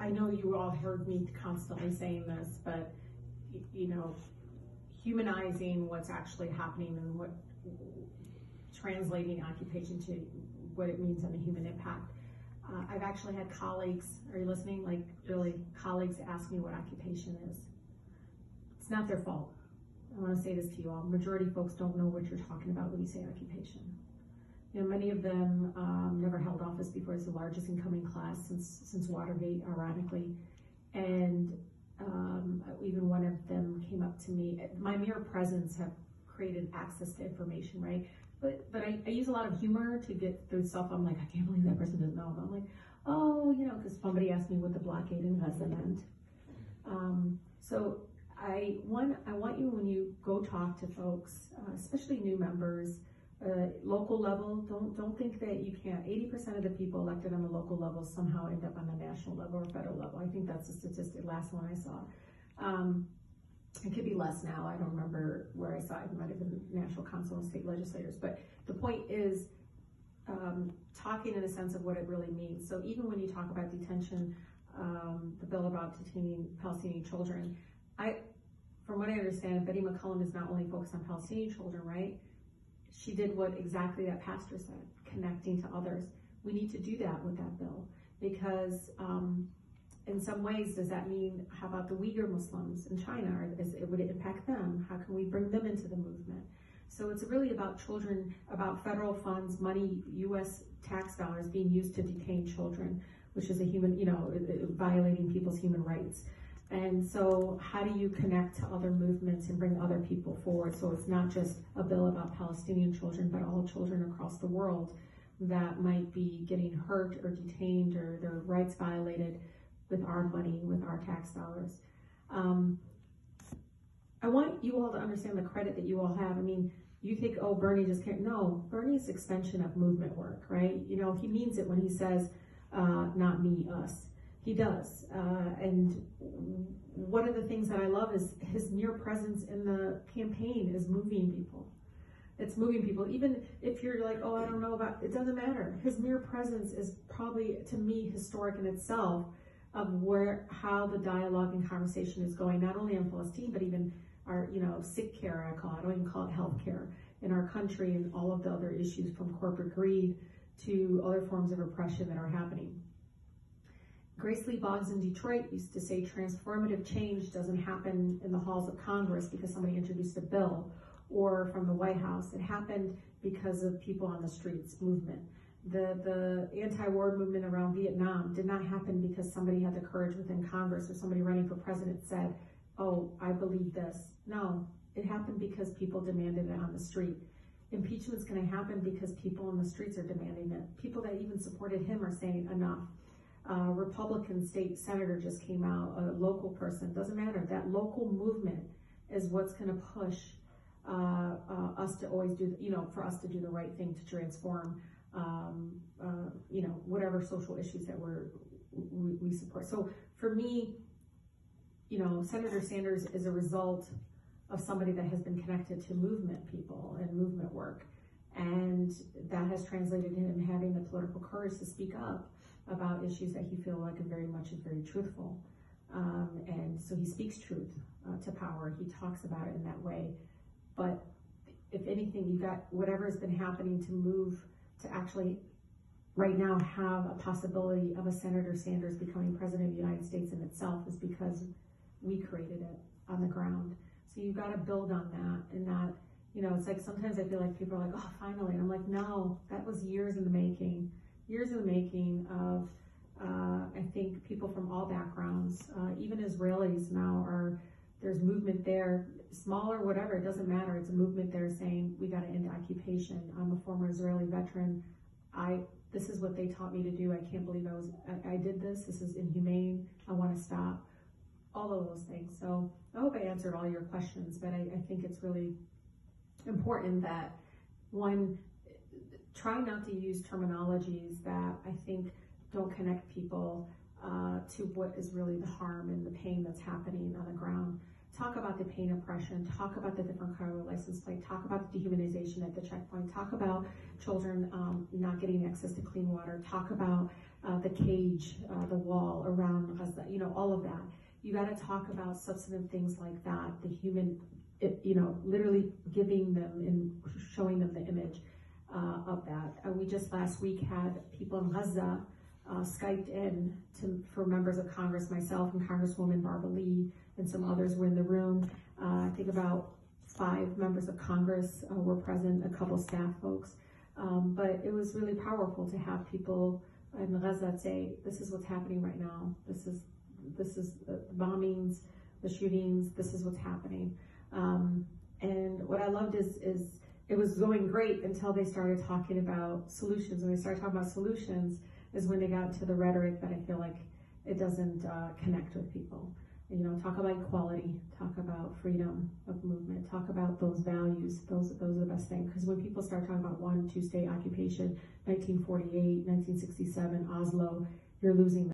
I know you all heard me constantly saying this, but you know, humanizing what's actually happening and what translating occupation to what it means on the human impact. I've actually had colleagues, are you listening? Like really colleagues ask me what occupation is. It's not their fault. I want to say this to you all. Majority of folks don't know what you're talking about when you say occupation. You know, many of them never held office before. It's the largest incoming class since Watergate, ironically. And even one of them came up to me. My mere presence have created access to information, right? But I use a lot of humor to get through stuff. I'm like, I can't believe that person doesn't know. But I'm like, oh, you know, because somebody asked me what the blockade in Gaza meant. So I want you, when you go talk to folks, especially new members, local level, don't think that you can't. 80% of the people elected on the local level somehow end up on the national level or federal level. I think that's the statistic, last one I saw. It could be less now. I don't remember where I saw it. It might have been National Council and state legislators. But the point is talking in a sense of what it really means. So even when you talk about detention, the bill about detaining Palestinian children, from what I understand, Betty McCollum is not only focused on Palestinian children, right? She did what exactly that pastor said, connecting to others. We need to do that with that bill because in some ways, does that mean, how about the Uyghur Muslims in China? Would it impact them? How can we bring them into the movement? So it's really about children, about federal funds, money, U.S. tax dollars being used to detain children, which is a human, you know, violating people's human rights. And so how do you connect to other movements and bring other people forward? So it's not just a bill about Palestinian children, but all children across the world that might be getting hurt or detained or their rights violated with our money, with our tax dollars. I want you all to understand the credit that you all have. I mean, you think, oh, Bernie just can't. No, Bernie's extension of movement work, right? You know, he means it when he says, not me, us. He does. And one of the things that I love is his mere presence in the campaign is moving people. It's moving people. Even if you're like, oh, I don't know about, it doesn't matter. His mere presence is probably, to me, historic in itself of how the dialogue and conversation is going, not only on Palestine, but even our, you know, sick care, I don't even call it health care, in our country and all of the other issues from corporate greed to other forms of oppression that are happening. Grace Lee Boggs in Detroit used to say transformative change doesn't happen in the halls of Congress because somebody introduced a bill or from the White House. It happened because of people on the streets movement. The anti-war movement around Vietnam did not happen because somebody had the courage within Congress or somebody running for president said, oh, I believe this. No, it happened because people demanded it on the street. Impeachment's going to happen because people on the streets are demanding it. People that even supported him are saying enough. Republican state senator just came out, a local person, doesn't matter. That local movement is what's going to push us to always do, you know, for us to do the right thing to transform, you know, whatever social issues that we support. So for me, you know, Senator Sanders is a result of somebody that has been connected to movement people and movement work. And that has translated in him having the political courage to speak up about issues that he feels like is very truthful. And so he speaks truth to power. He talks about it in that way. But if anything, you got whatever has been happening to move to actually right now have a possibility of a Senator Sanders becoming president of the United States in itself is because we created it on the ground. So you've got to build on that and not, you know, it's like sometimes I feel like people are like, oh, finally. And I'm like, no, that was years in the making of, I think, people from all backgrounds, even Israelis now there's movement there, small or whatever, it doesn't matter. It's a movement there saying, we got to end occupation. I'm a former Israeli veteran. This is what they taught me to do. I can't believe I did this. This is inhumane. I want to stop. All of those things. So I hope I answered all your questions, but I think it's really important that one, try not to use terminologies that I think don't connect people to what is really the harm and the pain that's happening on the ground. Talk about the pain oppression, talk about the different car license plate, talk about the dehumanization at the checkpoint, talk about children not getting access to clean water, talk about the cage, the wall around Gaza, all of that. You got to talk about substantive things like that, the human, literally giving them and showing them the image of that. We just last week had people in Gaza Skyped in for members of Congress, myself and Congresswoman Rashida Tlaib and some others were in the room. I think about 5 members of Congress were present, a couple staff folks. But it was really powerful to have people in Gaza say, this is what's happening right now. This is the bombings, the shootings, this is what's happening. And what I loved is it was going great until they started talking about solutions. When they started talking about solutions is when they got into the rhetoric that I feel like it doesn't connect with people. Talk about equality, talk about freedom of movement, talk about those values. Those are the best things. Because when people start talking about 1-2 state occupation, 1948, 1967, Oslo, you're losing them.